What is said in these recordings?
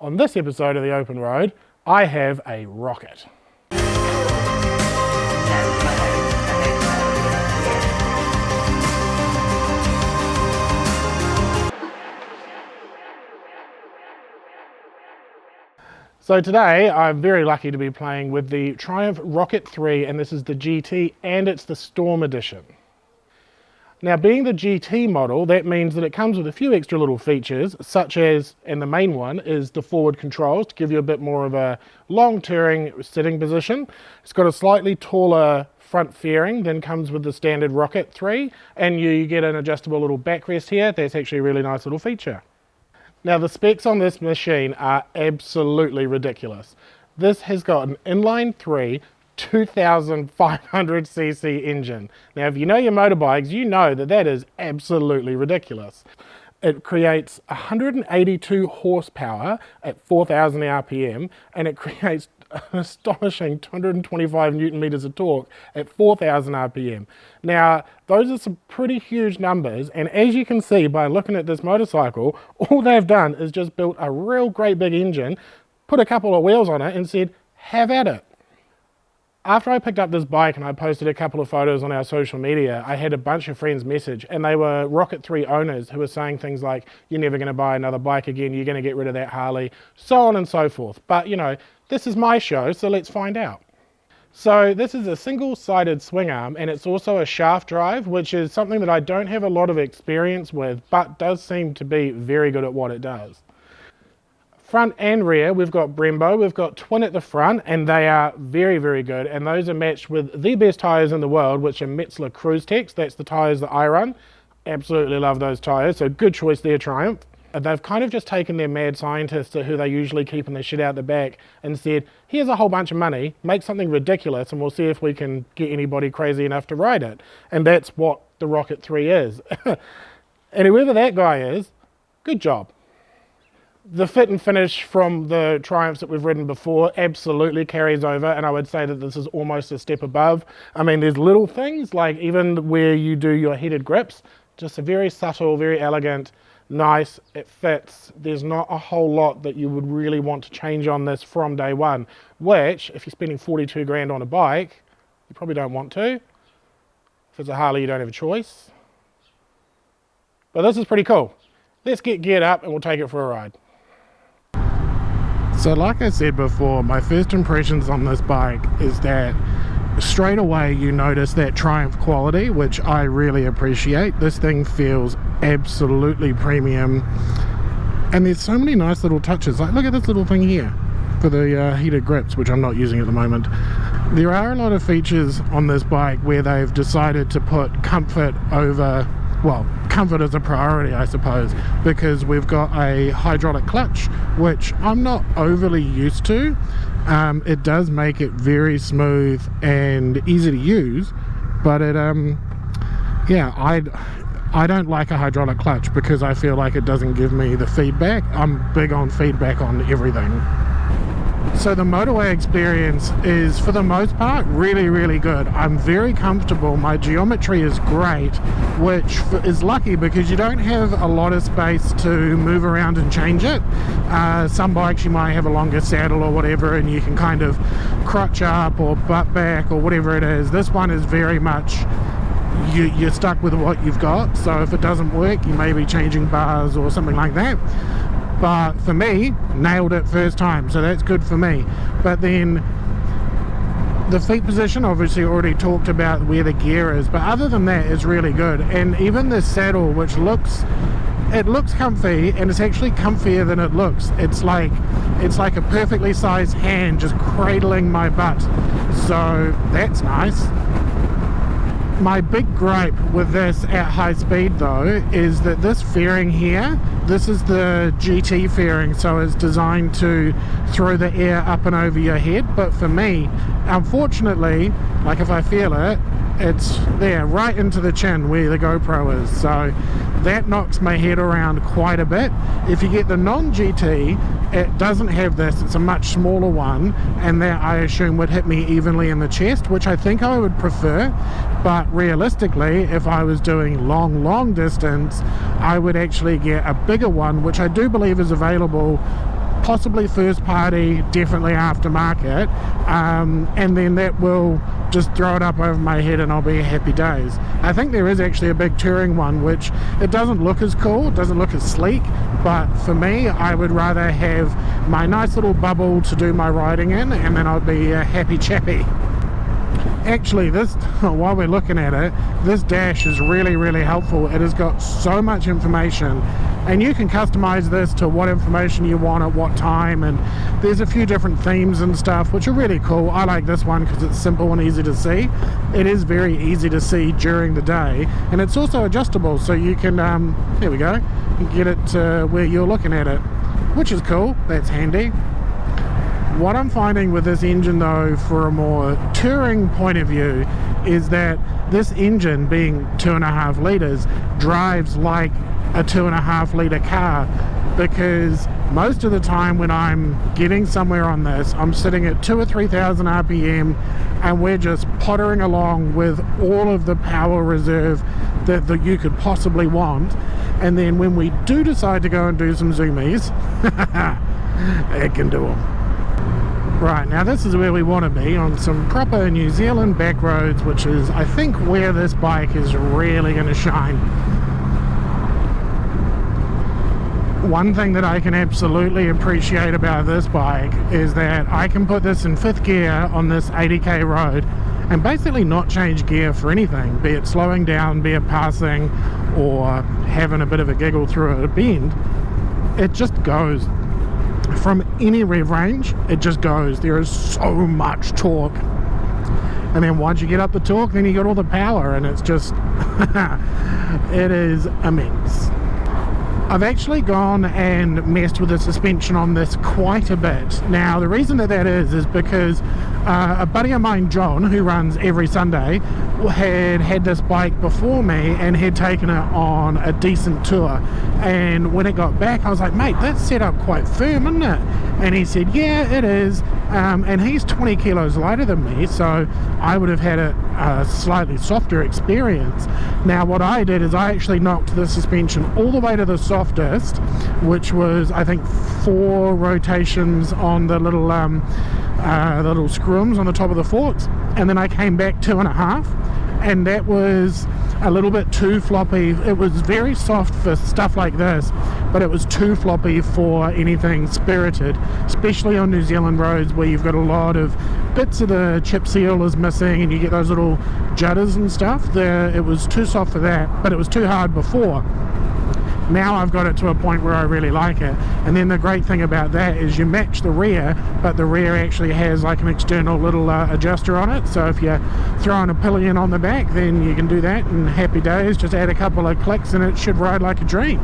On this episode of The Open Road, I have a rocket. So today I'm very lucky to be playing with the Triumph Rocket 3, and this is the GT and it's the Storm Edition. Now, being the GT model, that means that it comes with a few extra little features, such as, and the main one, is the forward controls to give you a bit more of a long touring sitting position. It's got a slightly taller front fairing than comes with the standard Rocket 3, and you get an adjustable little backrest here. That's actually a really nice little feature. Now, the specs on this machine are absolutely ridiculous. This has got an inline 3 2,500cc engine. Now, if you know your motorbikes, you know that that is absolutely ridiculous. It creates 182 horsepower at 4,000 RPM, and it creates an astonishing 225 Newton meters of torque at 4,000 RPM. Now, those are some pretty huge numbers, and as you can see by looking at this motorcycle, all they've done is just built a real great big engine, put a couple of wheels on it, and said, have at it. After I picked up this bike and I posted a couple of photos on our social media, I had a bunch of friends message, and they were Rocket 3 owners who were saying things like, you're never going to buy another bike again, you're going to get rid of that Harley, so on and so forth. But, you know, this is my show, so let's find out. So this is a single-sided swing arm, and it's also a shaft drive, which is something that I don't have a lot of experience with, but does seem to be very good at what it does. Front and rear, we've got Brembo, we've got twin at the front, and they are very, very good, and those are matched with the best tyres in the world, which are Metzeler Cruise Tex. That's the tyres that I run. Absolutely love those tyres, so good choice there, Triumph. They've kind of just taken their mad scientists who they usually keep in the shit out the back and said, here's a whole bunch of money, make something ridiculous, and we'll see if we can get anybody crazy enough to ride it. And that's what the Rocket 3 is. And whoever that guy is, good job. The fit and finish from the Triumphs that we've ridden before absolutely carries over, and I would say that this is almost a step above. I mean, there's little things, like even where you do your heated grips, just a very subtle, very elegant, nice, it fits. There's not a whole lot that you would really want to change on this from day one, which, if you're spending 42 grand on a bike, you probably don't want to. If it's a Harley, you don't have a choice. But this is pretty cool. Let's get geared up and we'll take it for a ride. So like I said before, my first impressions on this bike is that straight away you notice that Triumph quality, which I really appreciate. This thing feels absolutely premium, and there's so many nice little touches. Like, look at this little thing here for the heated grips, which I'm not using at the moment. There are a lot of features on this bike where they've decided to put comfort over, well, comfort is a priority, I suppose, because we've got a hydraulic clutch, which I'm not overly used to. It does make it very smooth and easy to use, but it, yeah, I don't like a hydraulic clutch because I feel like it doesn't give me the feedback. I'm big on feedback on everything. So the motorway experience is, for the most part, really, really good. I'm very comfortable. My geometry is great, which is lucky because you don't have a lot of space to move around and change it. Some bikes you might have a longer saddle or whatever, and you can kind of crutch up or butt back or whatever it is. This one is very much you're stuck with what you've got, so if it doesn't work, you may be changing bars or something like that. But for me, nailed it first time, so that's good for me. But then the feet position, obviously already talked about where the gear is, but other than that, it's really good. And even the saddle, which looks comfy, and it's actually comfier than it looks. It's like a perfectly sized hand just cradling my butt, so that's nice. My big gripe with this at high speed though is that this fairing here, this is the GT fairing, so it's designed to throw the air up and over your head, but for me, unfortunately, like if I feel it, it's there right into the chin where the GoPro is, so that knocks my head around quite a bit. If you get the non-GT, it doesn't have this, it's a much smaller one, and that I assume would hit me evenly in the chest, which I think I would prefer. But realistically, if I was doing long distance, I would actually get a bigger one, which I do believe is available possibly first party, definitely aftermarket, and then that will just throw it up over my head and I'll be happy days. I think there is actually a big touring one, which it doesn't look as cool, it doesn't look as sleek, but for me, I would rather have my nice little bubble to do my riding in, and then I'll be a happy chappy. Actually, this, while we're looking at it, this dash is really helpful. It has got so much information, and you can customize this to what information you want at what time, and there's a few different themes and stuff which are really cool. I like this one because it's simple and easy to see. It is very easy to see during the day, and it's also adjustable, so you can there we go, you can get it to where you're looking at it, which is cool. That's handy. What I'm finding with this engine though, for a more touring point of view, is that this engine, being 2.5 litres, drives like a 2.5 litre car, because most of the time when I'm getting somewhere on this, I'm sitting at 2,000 or 3,000 RPM, and we're just pottering along with all of the power reserve that you could possibly want. And then when we do decide to go and do some zoomies, it can do them. Right, now this is where we want to be, on some proper New Zealand back roads, which is, I think, where this bike is really going to shine. One thing that I can absolutely appreciate about this bike is that I can put this in 5th gear on this 80k road and basically not change gear for anything, be it slowing down, be it passing, or having a bit of a giggle through a bend. It just goes. From any rev range, it just goes. There is so much torque, and then once you get up the torque, then you got all the power, and it's just it is immense. I've actually gone and messed with the suspension on this quite a bit. Now the reason that is because a buddy of mine, John, who runs every Sunday, had this bike before me and had taken it on a decent tour, and when it got back I was like, mate, that's set up quite firm, isn't it? And he said, yeah, it is, and he's 20 kilos lighter than me, so I would have had a slightly softer experience. Now what I did is I actually knocked the suspension all the way to the softest, which was, I think, 4 rotations on the little screws on the top of the forks, and then I came back 2.5, and that was a little bit too floppy. It was very soft for stuff like this, but it was too floppy for anything spirited, especially on New Zealand roads where you've got a lot of bits of the chip seal is missing and you get those little judders and stuff. It was too soft for that, but it was too hard before. Now I've got it to a point where I really like it. And then the great thing about that is you match the rear, but the rear actually has like an external little adjuster on it, so if you're throwing a pillion on the back, then you can do that, and happy days, just add a couple of clicks and it should ride like a dream.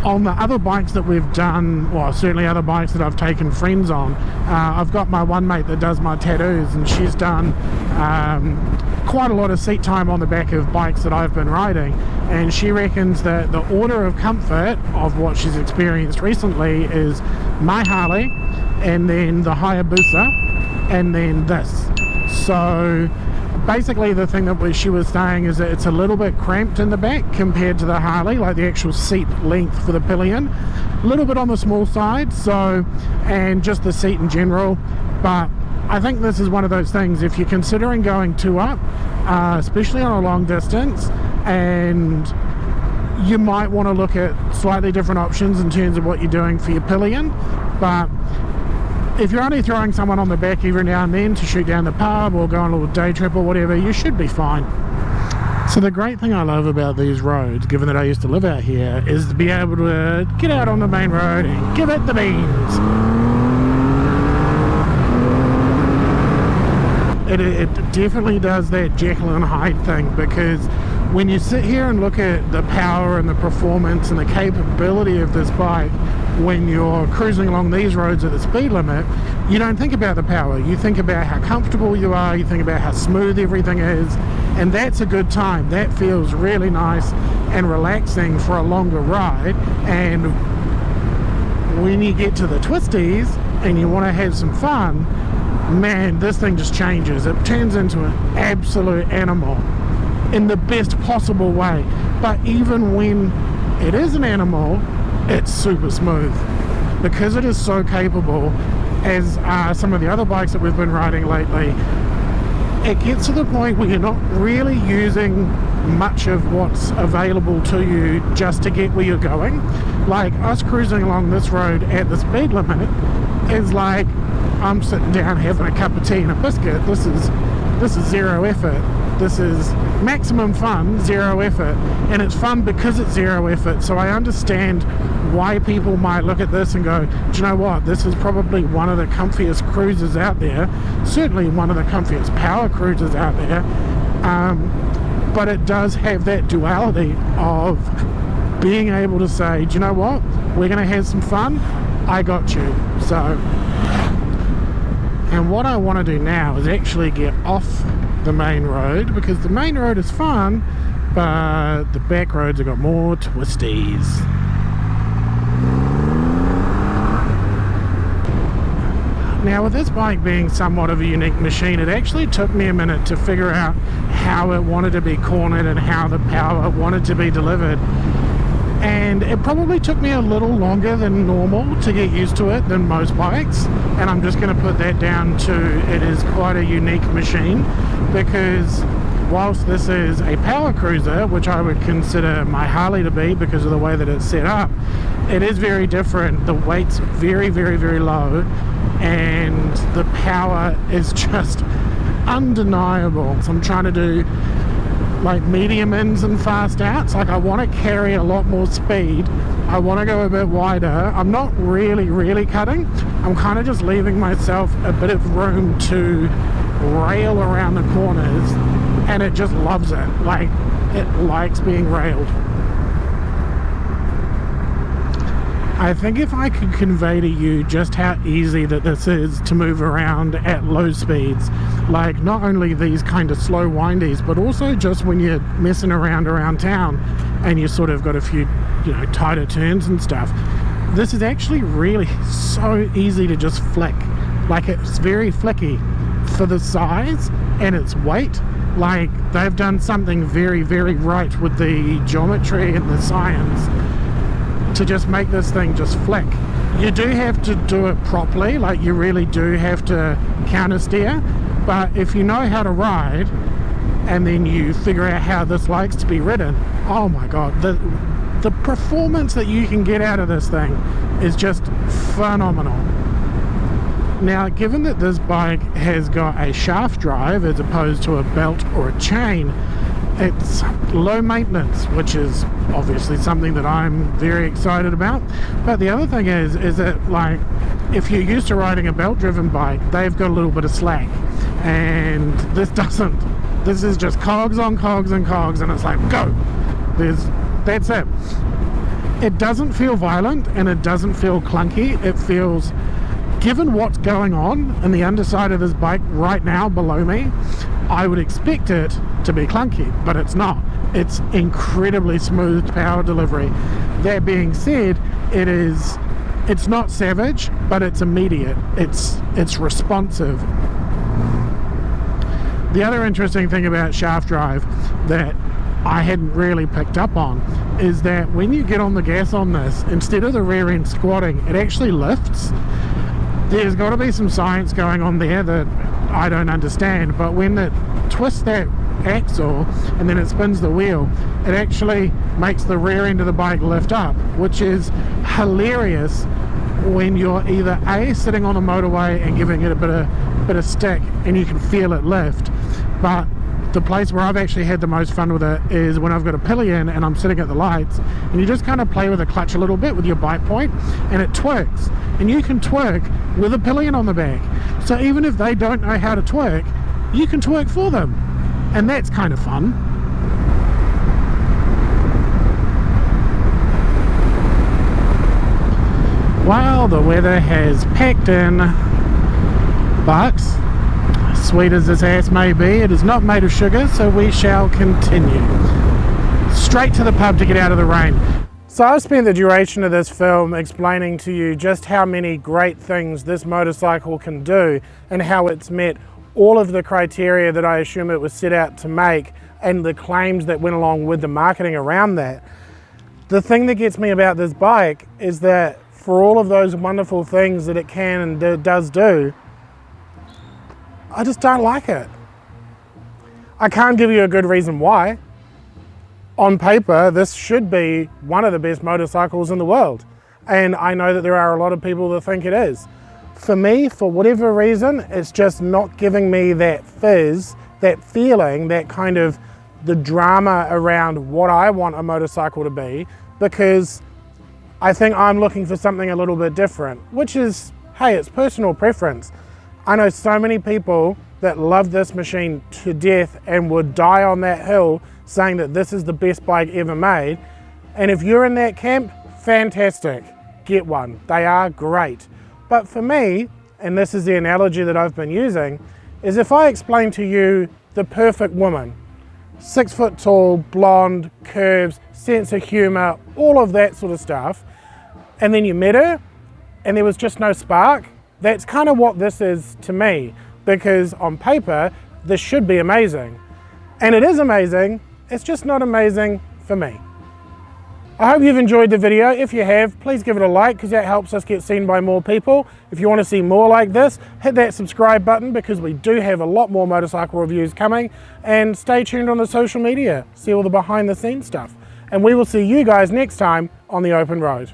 On the other bikes that we've done, well, certainly other bikes that I've taken friends on, I've got my one mate that does my tattoos, and she's done quite a lot of seat time on the back of bikes that I've been riding, and she reckons that the order of comfort of what she's experienced recently is my Harley, and then the Hayabusa, and then this. So basically the thing that she was saying is that it's a little bit cramped in the back compared to the Harley, like the actual seat length for the pillion, a little bit on the small side, so, and just the seat in general. But I think this is one of those things, if you're considering going 2 up, especially on a long distance, and you might want to look at slightly different options in terms of what you're doing for your pillion. But if you're only throwing someone on the back every now and then to shoot down the pub or go on a little day trip or whatever, you should be fine. So the great thing I love about these roads, given that I used to live out here, is to be able to get out on the main road and give it the beans. It definitely does that Jekyll and Hyde thing, because when you sit here and look at the power and the performance and the capability of this bike when you're cruising along these roads at the speed limit, you don't think about the power. You think about how comfortable you are, you think about how smooth everything is, and that's a good time. That feels really nice and relaxing for a longer ride. And when you get to the twisties and you want to have some fun, man, this thing just changes. It turns into an absolute animal in the best possible way. But even when it is an animal, it's super smooth. because it is so capable, as some of the other bikes that we've been riding lately, it gets to the point where you're not really using much of what's available to you just to get where you're going. Like us cruising along this road at the speed limit is like I'm sitting down having a cup of tea and a biscuit. This is zero effort. This is maximum fun, zero effort, and it's fun because it's zero effort. So I understand why people might look at this and go, do you know what, this is probably one of the comfiest cruisers out there, certainly one of the comfiest power cruisers out there, but it does have that duality of being able to say, do you know what, we're going to have some fun, I got you. So, and what I want to do now is actually get off the main road, because the main road is fun, but the back roads have got more twisties. Now, with this bike being somewhat of a unique machine, it actually took me a minute to figure out how it wanted to be cornered and how the power wanted to be delivered. And it probably took me a little longer than normal to get used to it than most bikes, and I'm just going to put that down to it is quite a unique machine, because whilst this is a power cruiser, which I would consider my Harley to be because of the way that it's set up, it is very different. The weight's very, very, very low, and the power is just undeniable. So I'm trying to do like medium ins and fast outs. Like I want to carry a lot more speed, I want to go a bit wider. I'm not really cutting, I'm kind of just leaving myself a bit of room to rail around the corners, and it just loves it. Like it likes being railed. I think if I could convey to you just how easy that this is to move around at low speeds, like not only these kind of slow windies, but also just when you're messing around town and you sort of got a few, you know, tighter turns and stuff, this is actually really so easy to just flick. Like it's very flicky for the size and its weight. Like they've done something very, very right with the geometry and the science to just make this thing just flick. You do have to do it properly, like you really do have to counter steer, but if you know how to ride and then you figure out how this likes to be ridden, oh my god, the performance that you can get out of this thing is just phenomenal. Now, given that this bike has got a shaft drive as opposed to a belt or a chain, it's low maintenance, which is obviously something that I'm very excited about. But the other thing is that, like, if you're used to riding a belt driven bike, they've got a little bit of slack, and this doesn't. This is just cogs on cogs and cogs, and it's like, go. That's it. It doesn't feel violent and it doesn't feel clunky. It feels, given what's going on in the underside of this bike right now below me, I would expect it to be clunky, but it's not. It's incredibly smooth power delivery. That being said, it's not savage, but it's immediate. It's responsive. The other interesting thing about shaft drive that I hadn't really picked up on is that when you get on the gas on this, instead of the rear end squatting, it actually lifts. There's got to be some science going on there that I don't understand, but when it twists that axle and then it spins the wheel, it actually makes the rear end of the bike lift up, which is hilarious when you're either A, sitting on the motorway and giving it a bit of stick and you can feel it lift, but the place where I've actually had the most fun with it is when I've got a pillion and I'm sitting at the lights and you just kind of play with the clutch a little bit with your bike point and it twerks, and you can twerk with a pillion on the back. So even if they don't know how to twerk, you can twerk for them, and that's kind of fun. Well, the weather has packed in, but sweet as this ass may be, it is not made of sugar, so we shall continue. Straight to the pub to get out of the rain. So I've spent the duration of this film explaining to you just how many great things this motorcycle can do and how it's met all of the criteria that I assume it was set out to make and the claims that went along with the marketing around that. The thing that gets me about this bike is that for all of those wonderful things that it can and does do, I just don't like it. I can't give you a good reason why. On paper, this should be one of the best motorcycles in the world. And I know that there are a lot of people that think it is. For me, for whatever reason, it's just not giving me that fizz, that feeling, that kind of the drama around what I want a motorcycle to be, because I think I'm looking for something a little bit different, which is, hey, it's personal preference. I know so many people that love this machine to death and would die on that hill saying that this is the best bike ever made. And if you're in that camp, fantastic, get one. They are great. But for me, and this is the analogy that I've been using, is if I explain to you the perfect woman, 6 foot tall, blonde, curves, sense of humor, all of that sort of stuff, and then you met her and there was just no spark, that's kind of what this is to me, because on paper, this should be amazing. And it is amazing, it's just not amazing for me. I hope you've enjoyed the video. If you have, please give it a like, because that helps us get seen by more people. If you want to see more like this, hit that subscribe button, because we do have a lot more motorcycle reviews coming. And stay tuned on the social media, see all the behind the scenes stuff. And we will see you guys next time on the open road.